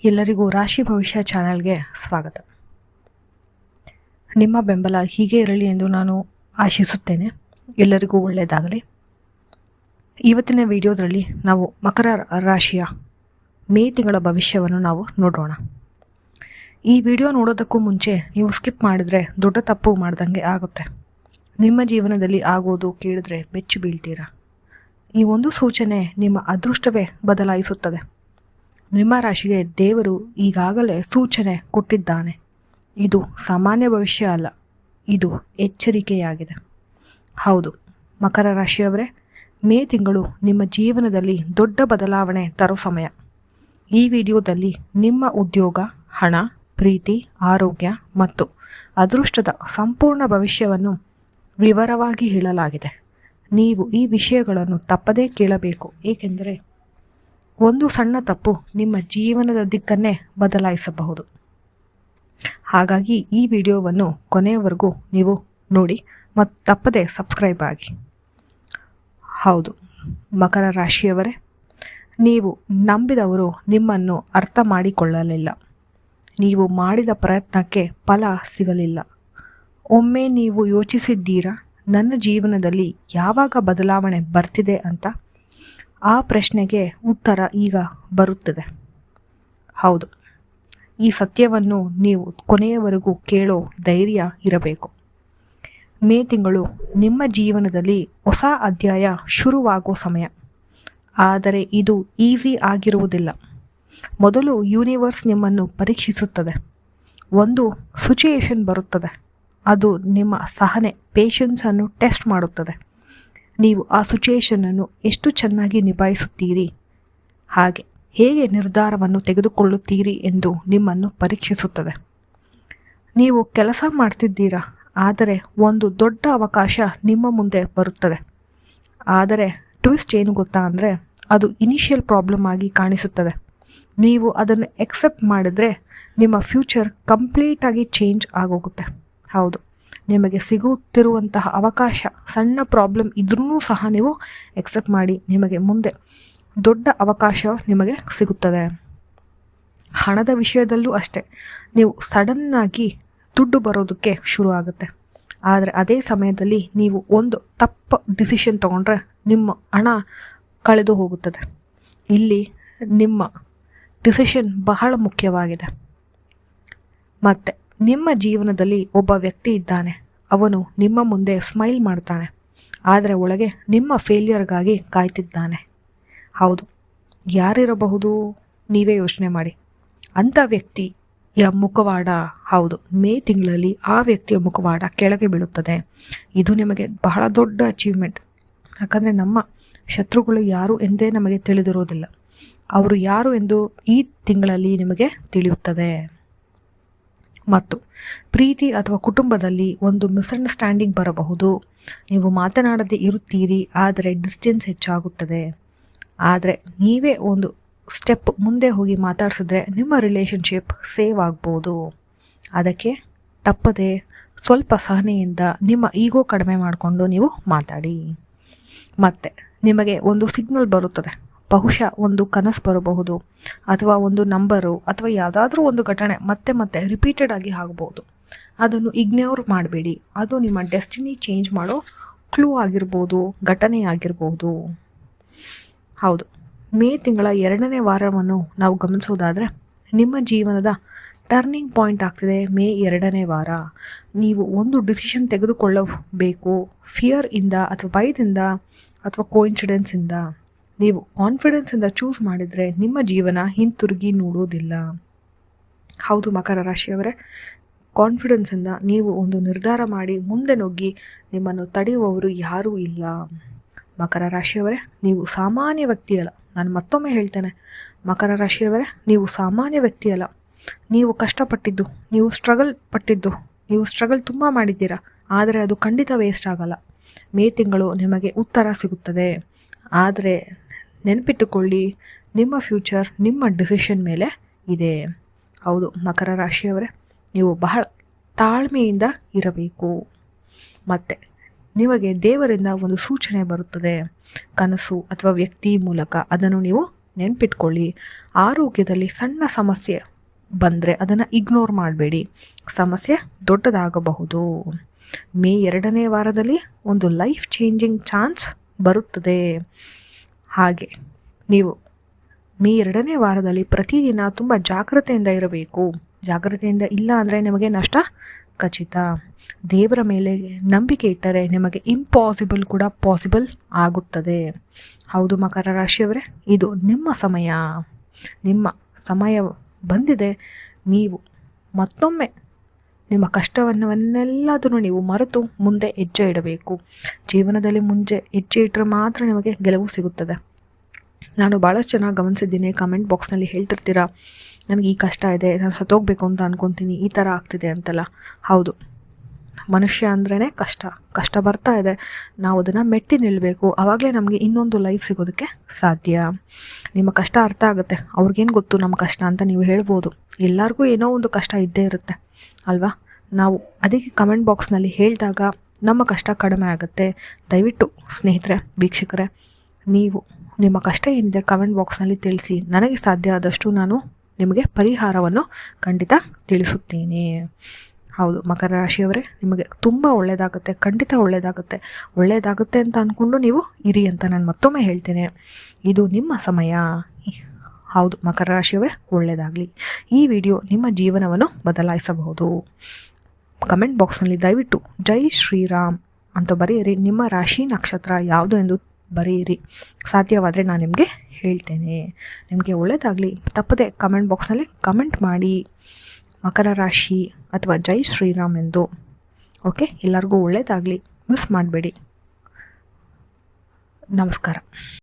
ಎಲ್ಲರಿಗೂ ರಾಶಿ ಭವಿಷ್ಯ ಚಾನೆಲ್ಗೆ ಸ್ವಾಗತ. ನಿಮ್ಮ ಬೆಂಬಲ ಹೀಗೆ ಇರಲಿ ಎಂದು ನಾನು ಆಶಿಸುತ್ತೇನೆ. ಎಲ್ಲರಿಗೂ ಒಳ್ಳೆಯದಾಗಲಿ. ಇವತ್ತಿನ ವಿಡಿಯೋದಲ್ಲಿ ನಾವು ಮಕರ ರಾಶಿಯ ಮೇ ತಿಂಗಳ ಭವಿಷ್ಯವನ್ನು ನಾವು ನೋಡೋಣ. ಈ ವಿಡಿಯೋ ನೋಡೋದಕ್ಕೂ ಮುಂಚೆ ನೀವು ಸ್ಕಿಪ್ ಮಾಡಿದರೆ ದೊಡ್ಡ ತಪ್ಪು ಮಾಡ್ದಂಗೆ ಆಗುತ್ತೆ. ನಿಮ್ಮ ಜೀವನದಲ್ಲಿ ಆಗೋದು ಕೇಳಿದ್ರೆ ಬೆಚ್ಚು ಬೀಳ್ತೀರಾ. ಈ ಒಂದು ಸೂಚನೆ ನಿಮ್ಮ ಅದೃಷ್ಟವೇ ಬದಲಾಯಿಸುತ್ತದೆ. ನಿಮ್ಮ ರಾಶಿಗೆ ದೇವರು ಈಗಾಗಲೇ ಸೂಚನೆ ಕೊಟ್ಟಿದ್ದಾನೆ. ಇದು ಸಾಮಾನ್ಯ ಭವಿಷ್ಯ ಅಲ್ಲ, ಇದು ಎಚ್ಚರಿಕೆಯಾಗಿದೆ. ಹೌದು ಮಕರ ರಾಶಿಯವರೇ, ಮೇ ತಿಂಗಳು ನಿಮ್ಮ ಜೀವನದಲ್ಲಿ ದೊಡ್ಡ ಬದಲಾವಣೆ ತರೋ ಸಮಯ. ಈ ವಿಡಿಯೋದಲ್ಲಿ ನಿಮ್ಮ ಉದ್ಯೋಗ, ಹಣ, ಪ್ರೀತಿ, ಆರೋಗ್ಯ ಮತ್ತು ಅದೃಷ್ಟದ ಸಂಪೂರ್ಣ ಭವಿಷ್ಯವನ್ನು ವಿವರವಾಗಿ ಹೇಳಲಾಗಿದೆ. ನೀವು ಈ ವಿಷಯಗಳನ್ನು ತಪ್ಪದೇ ಕೇಳಬೇಕು, ಏಕೆಂದರೆ ಒಂದು ಸಣ್ಣ ತಪ್ಪು ನಿಮ್ಮ ಜೀವನದ ದಿಕ್ಕನ್ನೇ ಬದಲಾಯಿಸಬಹುದು. ಹಾಗಾಗಿ ಈ ವಿಡಿಯೋವನ್ನು ಕೊನೆಯವರೆಗೂ ನೀವು ನೋಡಿ ಮತ್ತು ತಪ್ಪದೇ ಸಬ್ಸ್ಕ್ರೈಬ್ ಆಗಿ. ಹೌದು ಮಕರ ರಾಶಿಯವರೇ, ನೀವು ನಂಬಿದವರು ನಿಮ್ಮನ್ನು ಅರ್ಥ ಮಾಡಿಕೊಳ್ಳಲಿಲ್ಲ. ನೀವು ಮಾಡಿದ ಪ್ರಯತ್ನಕ್ಕೆ ಫಲ ಸಿಗಲಿಲ್ಲ. ಒಮ್ಮೆ ನೀವು ಯೋಚಿಸಿದ್ದೀರಾ, ನನ್ನ ಜೀವನದಲ್ಲಿ ಯಾವಾಗ ಬದಲಾವಣೆ ಬರ್ತಿದೆ ಅಂತ? ಆ ಪ್ರಶ್ನೆಗೆ ಉತ್ತರ ಈಗ ಬರುತ್ತದೆ. ಹೌದು, ಈ ಸತ್ಯವನ್ನು ನೀವು ಕೊನೆಯವರೆಗೂ ಕೇಳೋ ಧೈರ್ಯ ಇರಬೇಕು. ಮೇ ತಿಂಗಳು ನಿಮ್ಮ ಜೀವನದಲ್ಲಿ ಹೊಸ ಅಧ್ಯಾಯ ಶುರುವಾಗೋ ಸಮಯ. ಆದರೆ ಇದು ಈಸಿ ಆಗಿರುವುದಿಲ್ಲ. ಮೊದಲು ಯೂನಿವರ್ಸ್ ನಿಮ್ಮನ್ನು ಪರೀಕ್ಷಿಸುತ್ತದೆ. ಒಂದು ಸಿಚುಯೇಷನ್ ಬರುತ್ತದೆ, ಅದು ನಿಮ್ಮ ಸಹನೆ, ಪೇಷನ್ಸನ್ನು ಟೆಸ್ಟ್ ಮಾಡುತ್ತದೆ. ನೀವು ಆ ಸಿಚುಯೇಷನನ್ನು ಎಷ್ಟು ಚೆನ್ನಾಗಿ ನಿಭಾಯಿಸುತ್ತೀರಿ, ಹೇಗೆ ನಿರ್ಧಾರವನ್ನು ತೆಗೆದುಕೊಳ್ಳುತ್ತೀರಿ ಎಂದು ನಿಮ್ಮನ್ನು ಪರೀಕ್ಷಿಸುತ್ತದೆ. ನೀವು ಕೆಲಸ ಮಾಡ್ತಿದ್ದೀರಾ, ಆದರೆ ಒಂದು ದೊಡ್ಡ ಅವಕಾಶ ನಿಮ್ಮ ಮುಂದೆ ಬರುತ್ತದೆ. ಆದರೆ ಟ್ವಿಸ್ಟ್ ಏನು ಗೊತ್ತಾ ಅಂದರೆ, ಅದು ಇನಿಷಿಯಲ್ ಪ್ರಾಬ್ಲಮ್ ಆಗಿ ಕಾಣಿಸುತ್ತದೆ. ನೀವು ಅದನ್ನು ಎಕ್ಸೆಪ್ಟ್ ಮಾಡಿದರೆ ನಿಮ್ಮ ಫ್ಯೂಚರ್ ಕಂಪ್ಲೀಟಾಗಿ ಚೇಂಜ್ ಆಗೋಗುತ್ತೆ. ಹೌದು, ನಿಮಗೆ ಸಿಗುತ್ತಿರುವಂತಹ ಅವಕಾಶ ಸಣ್ಣ ಪ್ರಾಬ್ಲಮ್ ಇದ್ರೂ ಸಹ ನೀವು ಎಕ್ಸೆಪ್ಟ್ ಮಾಡಿ, ನಿಮಗೆ ಮುಂದೆ ದೊಡ್ಡ ಅವಕಾಶ ನಿಮಗೆ ಸಿಗುತ್ತದೆ. ಹಣದ ವಿಷಯದಲ್ಲೂ ಅಷ್ಟೇ, ನೀವು ಸಡನ್ನಾಗಿ ದುಡ್ಡು ಬರೋದಕ್ಕೆ ಶುರು ಆಗುತ್ತೆ. ಆದರೆ ಅದೇ ಸಮಯದಲ್ಲಿ ನೀವು ಒಂದು ತಪ್ಪು ಡಿಸಿಷನ್ ತಗೊಂಡ್ರೆ ನಿಮ್ಮ ಹಣ ಕಳೆದು ಹೋಗುತ್ತದೆ. ಇಲ್ಲಿ ನಿಮ್ಮ ಡಿಸಿಷನ್ ಬಹಳ ಮುಖ್ಯವಾಗಿದೆ. ಮತ್ತು ನಿಮ್ಮ ಜೀವನದಲ್ಲಿ ಒಬ್ಬ ವ್ಯಕ್ತಿ ಇದ್ದಾನೆ, ಅವನು ನಿಮ್ಮ ಮುಂದೆ ಸ್ಮೈಲ್ ಮಾಡ್ತಾನೆ, ಆದರೆ ಒಳಗೆ ನಿಮ್ಮ ಫೇಲ್ಯೂರ್ಗಾಗಿ ಕಾಯ್ತಿದ್ದಾನೆ. ಹೌದು, ಯಾರಿರಬಹುದು? ನೀವೇ ಯೋಚನೆ ಮಾಡಿ. ಅಂಥ ವ್ಯಕ್ತಿಯ ಮುಖವಾಡ, ಹೌದು, ಮೇ ತಿಂಗಳಲ್ಲಿ ಆ ವ್ಯಕ್ತಿಯ ಮುಖವಾಡ ಕೆಳಗೆ ಬೀಳುತ್ತದೆ. ಇದು ನಿಮಗೆ ಬಹಳ ದೊಡ್ಡ ಅಚೀವ್ಮೆಂಟ್. ಯಾಕಂದರೆ ನಮ್ಮ ಶತ್ರುಗಳು ಯಾರು ಎಂದೇ ನಮಗೆ ತಿಳಿದಿರೋದಿಲ್ಲ. ಅವರು ಯಾರು ಎಂದು ಈ ತಿಂಗಳಲ್ಲಿ ನಿಮಗೆ ತಿಳಿಯುತ್ತದೆ. ಮತ್ತು ಪ್ರೀತಿ ಅಥವಾ ಕುಟುಂಬದಲ್ಲಿ ಒಂದು ಮಿಸ್ಅಂಡರ್ಸ್ಟ್ಯಾಂಡಿಂಗ್ ಬರಬಹುದು. ನೀವು ಮಾತನಾಡದೇ ಇರುತ್ತೀರಿ, ಆದರೆ ಡಿಸ್ಟೆನ್ಸ್ ಹೆಚ್ಚಾಗುತ್ತದೆ. ಆದರೆ ನೀವೇ ಒಂದು ಸ್ಟೆಪ್ ಮುಂದೆ ಹೋಗಿ ಮಾತಾಡಿಸಿದ್ರೆ ನಿಮ್ಮ ರಿಲೇಷನ್ಶಿಪ್ ಸೇವ್ ಆಗ್ಬೋದು. ಅದಕ್ಕೆ ತಪ್ಪದೆ ಸ್ವಲ್ಪ ಸಹನೆಯಿಂದ ನಿಮ್ಮ ಈಗೋ ಕಡಿಮೆ ಮಾಡಿಕೊಂಡು ನೀವು ಮಾತಾಡಿ. ಮತ್ತು ನಿಮಗೆ ಒಂದು ಸಿಗ್ನಲ್ ಬರುತ್ತದೆ, ಬಹುಶಃ ಒಂದು ಕನಸು ಬರಬಹುದು, ಅಥವಾ ಒಂದು ನಂಬರು, ಅಥವಾ ಯಾವುದಾದ್ರೂ ಒಂದು ಘಟನೆ ಮತ್ತೆ ರಿಪೀಟೆಡ್ ಆಗಿ ಆಗಬಹುದು. ಅದನ್ನು ಇಗ್ನೋರ್ ಮಾಡಬೇಡಿ. ಅದು ನಿಮ್ಮ ಡೆಸ್ಟಿನಿ ಚೇಂಜ್ ಮಾಡೋ ಕ್ಲೂ ಆಗಿರ್ಬೋದು, ಘಟನೆ ಆಗಿರ್ಬೋದು. ಹೌದು, ಮೇ ತಿಂಗಳ 2ನೇ ವಾರವನ್ನು ನಾವು ಗಮನಿಸೋದಾದರೆ ನಿಮ್ಮ ಜೀವನದ ಟರ್ನಿಂಗ್ ಪಾಯಿಂಟ್ ಆಗ್ತಿದೆ. ಮೇ 2ನೇ ವಾರ ನೀವು ಒಂದು ಡಿಸಿಷನ್ ತೆಗೆದುಕೊಳ್ಳಬೇಕು. ಫಿಯರ್ ಇಂದ ಅಥವಾ ಭಯದಿಂದ ಅಥವಾ ಕೋಇನ್ಸಿಡೆನ್ಸಿಂದ. ನೀವು ಕಾನ್ಫಿಡೆನ್ಸಿಂದ ಚೂಸ್ ಮಾಡಿದರೆ ನಿಮ್ಮ ಜೀವನ ಹಿಂತಿರುಗಿ ನೋಡೋದಿಲ್ಲ. ಹೌದು ಮಕರ ರಾಶಿಯವರೇ, ಕಾನ್ಫಿಡೆನ್ಸಿಂದ ನೀವು ಒಂದು ನಿರ್ಧಾರ ಮಾಡಿ ಮುಂದೆ ನುಗ್ಗಿ ನಿಮ್ಮನ್ನು ತಡೆಯುವವರು ಯಾರೂ ಇಲ್ಲ. ಮಕರ ರಾಶಿಯವರೇ, ನೀವು ಸಾಮಾನ್ಯ ವ್ಯಕ್ತಿ ಅಲ್ಲ. ನಾನು ಮತ್ತೊಮ್ಮೆ ಹೇಳ್ತೇನೆ, ಮಕರ ರಾಶಿಯವರೇ, ನೀವು ಸಾಮಾನ್ಯ ವ್ಯಕ್ತಿ ಅಲ್ಲ. ನೀವು ಕಷ್ಟಪಟ್ಟಿದ್ದು, ನೀವು ಸ್ಟ್ರಗಲ್ ತುಂಬ ಮಾಡಿದ್ದೀರಾ, ಆದರೆ ಅದು ಖಂಡಿತ ವೇಸ್ಟ್ ಆಗಲ್ಲ. ಮೇ ತಿಂಗಳು ನಿಮಗೆ ಉತ್ತರ ಸಿಗುತ್ತದೆ. ಆದರೆ ನೆನಪಿಟ್ಟುಕೊಳ್ಳಿ, ನಿಮ್ಮ ಫ್ಯೂಚರ್ ನಿಮ್ಮ ಡಿಸಿಷನ್ ಮೇಲೆ ಇದೆ. ಹೌದು ಮಕರ ರಾಶಿಯವರೇ, ನೀವು ಬಹಳ ತಾಳ್ಮೆಯಿಂದ ಇರಬೇಕು. ಮತ್ತು ನಿಮಗೆ ದೇವರಿಂದ ಒಂದು ಸೂಚನೆ ಬರುತ್ತದೆ, ಕನಸು ಅಥವಾ ವ್ಯಕ್ತಿ ಮೂಲಕ. ಅದನ್ನು ನೀವು ನೆನ್ಪಿಟ್ಕೊಳ್ಳಿ. ಆರೋಗ್ಯದಲ್ಲಿ ಸಣ್ಣ ಸಮಸ್ಯೆ ಬಂದರೆ ಅದನ್ನು ಇಗ್ನೋರ್ ಮಾಡಬೇಡಿ, ಸಮಸ್ಯೆ ದೊಡ್ಡದಾಗಬಹುದು. ಮೇ 2ನೇ ವಾರದಲ್ಲಿ ಒಂದು ಲೈಫ್ ಚೇಂಜಿಂಗ್ ಚಾನ್ಸ್ ಬರುತ್ತದೆ. ಹಾಗೆ ನೀವು ಮೇ 2ನೇ ವಾರದಲ್ಲಿ ಪ್ರತಿದಿನ ತುಂಬ ಜಾಗ್ರತೆಯಿಂದ ಇರಬೇಕು. ಜಾಗ್ರತೆಯಿಂದ ಇಲ್ಲ ಅಂದರೆ ನಿಮಗೆ ನಷ್ಟ ಖಚಿತ. ದೇವರ ಮೇಲೆ ನಂಬಿಕೆ ಇಟ್ಟರೆ ನಿಮಗೆ ಇಂಪಾಸಿಬಲ್ ಕೂಡ ಪಾಸಿಬಲ್ ಆಗುತ್ತದೆ. ಹೌದು ಮಕರ ರಾಶಿಯವರೇ, ಇದು ನಿಮ್ಮ ಸಮಯ. ನಿಮ್ಮ ಸಮಯ ಬಂದಿದೆ. ನೀವು ಮತ್ತೊಮ್ಮೆ ನಿಮ್ಮ ಕಷ್ಟವನ್ನೆಲ್ಲದನ್ನು ನೀವು ಮರೆತು ಮುಂದೆ ಹೆಜ್ಜೆ ಇಡಬೇಕು. ಜೀವನದಲ್ಲಿ ಮುಂದೆ ಹೆಜ್ಜೆ ಇಟ್ಟರೆ ಮಾತ್ರ ನಿಮಗೆ ಗೆಲುವು ಸಿಗುತ್ತದೆ. ನಾನು ಭಾಳಷ್ಟು ಚೆನ್ನಾಗಿ ಗಮನಿಸಿದ್ದೀನಿ, ಕಮೆಂಟ್ ಬಾಕ್ಸ್ನಲ್ಲಿ ಹೇಳ್ತಿರ್ತೀರಾ, ನನಗೆ ಈ ಕಷ್ಟ ಇದೆ, ನಾನು ಸತ್ತೋಗ್ಬೇಕು ಅಂತ ಅನ್ಕೊತೀನಿ, ಈ ಥರ ಆಗ್ತಿದೆ ಅಂತೆಲ್ಲ. ಹೌದು, ಮನುಷ್ಯ ಅಂದ್ರೇ ಕಷ್ಟ ಬರ್ತಾ ಇದೆ. ನಾವು ಅದನ್ನು ಮೆಟ್ಟಿ ನಿಲ್ಲಬೇಕು. ಆವಾಗಲೇ ನಮಗೆ ಇನ್ನೊಂದು ಲೈಫ್ ಸಿಗೋದಕ್ಕೆ ಸಾಧ್ಯ. ನಿಮ್ಮ ಕಷ್ಟ ಅರ್ಥ ಆಗುತ್ತೆ. ಅವ್ರಿಗೇನು ಗೊತ್ತು ನಮ್ಮ ಕಷ್ಟ ಅಂತ ನೀವು ಹೇಳ್ಬೋದು. ಎಲ್ಲರಿಗೂ ಏನೋ ಒಂದು ಕಷ್ಟ ಇದ್ದೇ ಇರುತ್ತೆ ಅಲ್ವಾ. ನಾವು ಅದಕ್ಕೆ ಕಮೆಂಟ್ ಬಾಕ್ಸ್ನಲ್ಲಿ ಹೇಳಿದಾಗ ನಮ್ಮ ಕಷ್ಟ ಕಡಿಮೆ ಆಗುತ್ತೆ. ದಯವಿಟ್ಟು ಸ್ನೇಹಿತರೆ, ವೀಕ್ಷಕರೇ, ನೀವು ನಿಮ್ಮ ಕಷ್ಟ ಏನಿದೆ ಕಮೆಂಟ್ ಬಾಕ್ಸ್ನಲ್ಲಿ ತಿಳಿಸಿ. ನನಗೆ ಸಾಧ್ಯ ಆದಷ್ಟು ನಾನು ನಿಮಗೆ ಪರಿಹಾರವನ್ನು ಖಂಡಿತ ತಿಳಿಸುತ್ತೇನೆ. ಹೌದು ಮಕರ ರಾಶಿಯವರೇ, ನಿಮಗೆ ತುಂಬ ಒಳ್ಳೆಯದಾಗುತ್ತೆ, ಖಂಡಿತ ಒಳ್ಳೆಯದಾಗುತ್ತೆ ಅಂತ ಅಂದ್ಕೊಂಡು ನೀವು ಇರಿ ಅಂತ ನಾನು ಮತ್ತೊಮ್ಮೆ ಹೇಳ್ತೇನೆ. ಇದು ನಿಮ್ಮ ಸಮಯ. ಹೌದು ಮಕರ ರಾಶಿಯವರೇ, ಒಳ್ಳೆಯದಾಗಲಿ. ಈ ವಿಡಿಯೋ ನಿಮ್ಮ ಜೀವನವನ್ನು ಬದಲಾಯಿಸಬಹುದು. ಕಮೆಂಟ್ ಬಾಕ್ಸ್ನಲ್ಲಿ ದಯವಿಟ್ಟು ಜೈ ಶ್ರೀರಾಮ್ ಅಂತ ಬರೆಯಿರಿ. ನಿಮ್ಮ ರಾಶಿ ನಕ್ಷತ್ರ ಯಾವುದು ಎಂದು ಬರೆಯಿರಿ. ಸಾಧ್ಯವಾದರೆ ನಾನು ನಿಮಗೆ ಹೇಳ್ತೇನೆ. ನಿಮಗೆ ಒಳ್ಳೆಯದಾಗಲಿ. ತಪ್ಪದೆ ಕಮೆಂಟ್ ಬಾಕ್ಸ್ನಲ್ಲಿ ಕಮೆಂಟ್ ಮಾಡಿ ಮಕರ ರಾಶಿ ಅಥವಾ ಜೈ ಶ್ರೀರಾಮ್ ಎಂದು. ಓಕೆ, ಎಲ್ಲರಿಗೂ ಒಳ್ಳೆಯದಾಗಲಿ. ಮಿಸ್ ಮಾಡಬೇಡಿ. ನಮಸ್ಕಾರ.